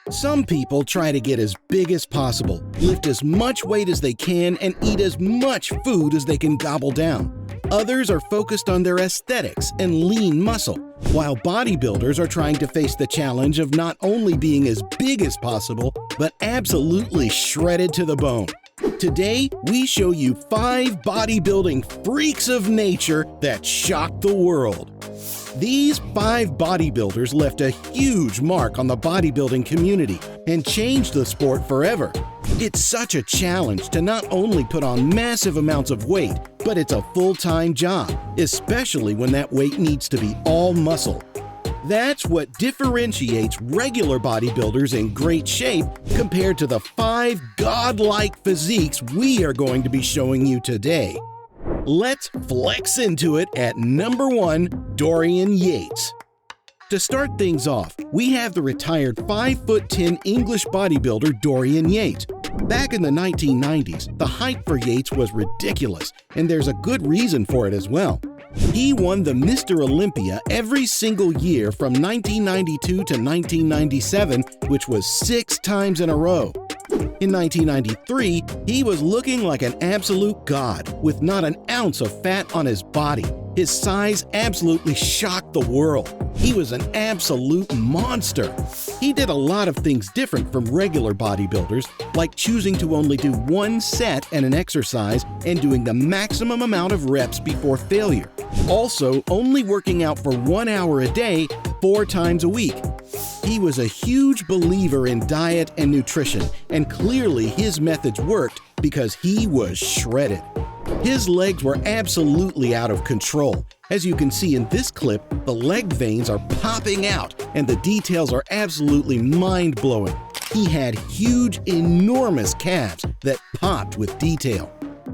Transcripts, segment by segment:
Some people try to get as big as possible, lift as much weight as they can, and eat as much food as they can gobble down. Others are focused on their aesthetics and lean muscle, while bodybuilders are trying to face the challenge of not only being as big as possible, but absolutely shredded to the bone. Today, we show you 5 bodybuilding freaks of nature that shocked the world. These 5 bodybuilders left a huge mark on the bodybuilding community and changed the sport forever. It's such a challenge to not only put on massive amounts of weight, but it's a full-time job, especially when that weight needs to be all muscle. That's what differentiates regular bodybuilders in great shape compared to the 5 godlike physiques we are going to be showing you today. Let's flex into it at number 1, Dorian Yates. To start things off, we have the retired 5'10" English bodybuilder Dorian Yates. Back in the 1990s, the hype for Yates was ridiculous, and there's a good reason for it as well. He won the Mr. Olympia every single year from 1992 to 1997, which was 6 times in a row. In 1993, he was looking like an absolute god, with not an ounce of fat on his body. His size absolutely shocked the world. He was an absolute monster. He did a lot of things different from regular bodybuilders, like choosing to only do 1 set and an exercise and doing the maximum amount of reps before failure. Also, only working out for 1 hour a day, 4 times a week. He was a huge believer in diet and nutrition, and clearly his methods worked because he was shredded. His legs were absolutely out of control. As you can see in this clip, the leg veins are popping out, and the details are absolutely mind-blowing. He had huge, enormous calves that popped with detail.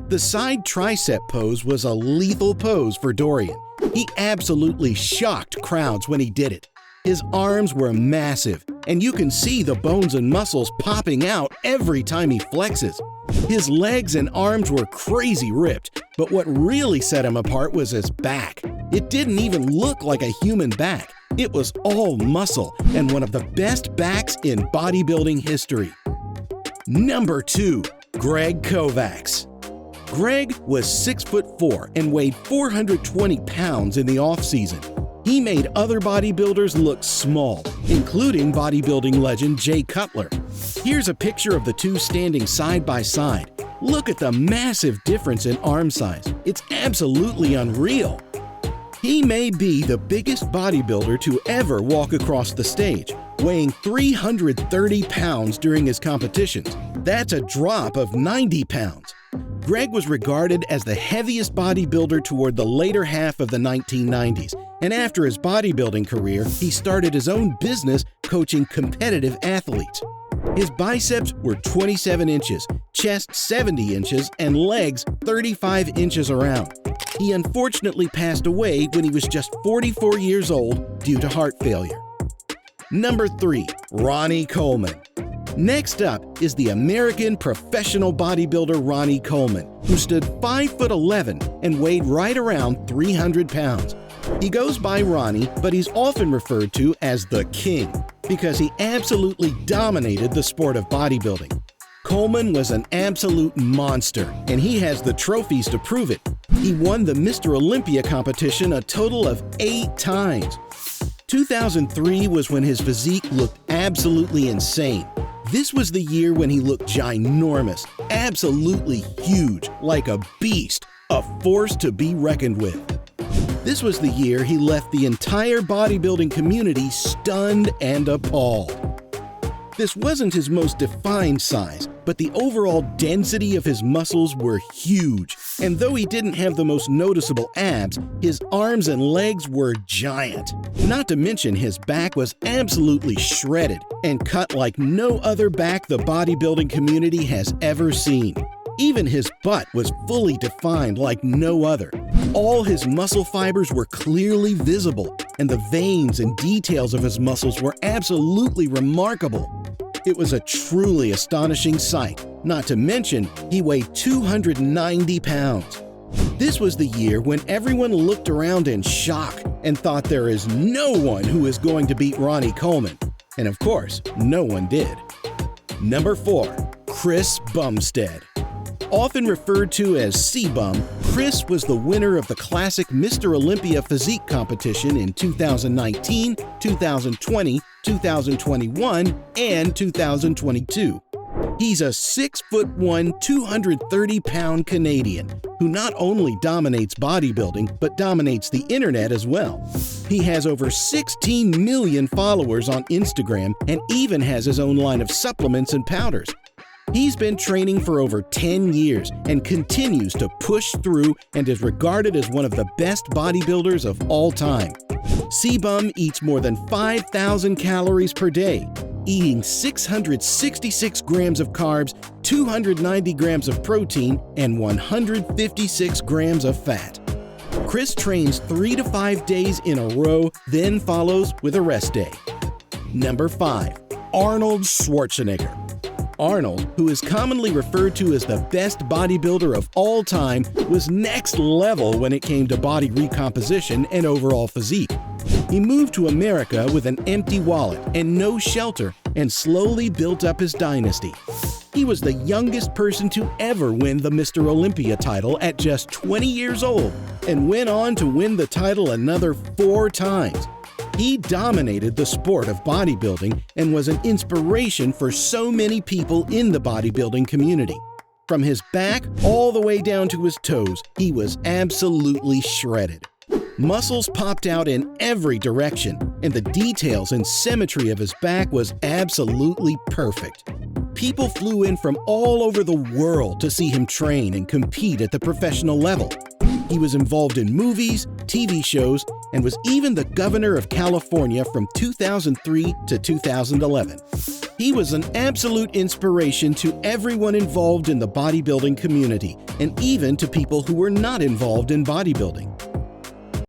The side tricep pose was a lethal pose for Dorian. He absolutely shocked crowds when he did it. His arms were massive, and you can see the bones and muscles popping out every time he flexes. His legs and arms were crazy ripped, but what really set him apart was his back. It didn't even look like a human back. It was all muscle and one of the best backs in bodybuilding history. Number 2, Greg Kovacs. Greg was 6'4" and weighed 420 pounds in the off-season. He made other bodybuilders look small, including bodybuilding legend Jay Cutler. Here's a picture of the two standing side by side. Look at the massive difference in arm size. It's absolutely unreal. He may be the biggest bodybuilder to ever walk across the stage, weighing 330 pounds during his competitions. That's a drop of 90 pounds. Greg was regarded as the heaviest bodybuilder toward the later half of the 1990s, and after his bodybuilding career, he started his own business coaching competitive athletes. His biceps were 27 inches, chest 70 inches, and legs 35 inches around. He unfortunately passed away when he was just 44 years old due to heart failure. Number 3, Ronnie Coleman. Next up is the American professional bodybuilder Ronnie Coleman, who stood 5'11" and weighed right around 300 pounds. He goes by Ronnie, but he's often referred to as the King because he absolutely dominated the sport of bodybuilding. Coleman was an absolute monster, and he has the trophies to prove it. He won the Mr. Olympia competition a total of 8 times. 2003 was when his physique looked absolutely insane. This was the year when he looked ginormous, absolutely huge, like a beast, a force to be reckoned with. This was the year he left the entire bodybuilding community stunned and appalled. This wasn't his most defined size, but the overall density of his muscles were huge, and though he didn't have the most noticeable abs, his arms and legs were giant. Not to mention his back was absolutely shredded and cut like no other back the bodybuilding community has ever seen. Even his butt was fully defined like no other. All his muscle fibers were clearly visible, and the veins and details of his muscles were absolutely remarkable. It was a truly astonishing sight, not to mention he weighed 290 pounds. This was the year when everyone looked around in shock and thought there is no one who is going to beat Ronnie Coleman. And of course, no one did. Number 4. Chris Bumstead. Often referred to as C-Bum, Chris was the winner of the classic Mr. Olympia physique competition in 2019, 2020, 2021, and 2022. He's a 6'1", 230-pound Canadian who not only dominates bodybuilding, but dominates the internet as well. He has over 16 million followers on Instagram and even has his own line of supplements and powders. He's been training for over 10 years and continues to push through and is regarded as one of the best bodybuilders of all time. C-Bum eats more than 5,000 calories per day, eating 666 grams of carbs, 290 grams of protein, and 156 grams of fat. Chris trains 3 to 5 days in a row, then follows with a rest day. Number 5. Arnold Schwarzenegger. Arnold, who is commonly referred to as the best bodybuilder of all time, was next level when it came to body recomposition and overall physique. He moved to America with an empty wallet and no shelter and slowly built up his dynasty. He was the youngest person to ever win the Mr. Olympia title at just 20 years old and went on to win the title another 4 times. He dominated the sport of bodybuilding and was an inspiration for so many people in the bodybuilding community. From his back all the way down to his toes, he was absolutely shredded. Muscles popped out in every direction, and the details and symmetry of his back was absolutely perfect. People flew in from all over the world to see him train and compete at the professional level. He was involved in movies, TV shows, and was even the governor of California from 2003 to 2011. He was an absolute inspiration to everyone involved in the bodybuilding community, and even to people who were not involved in bodybuilding.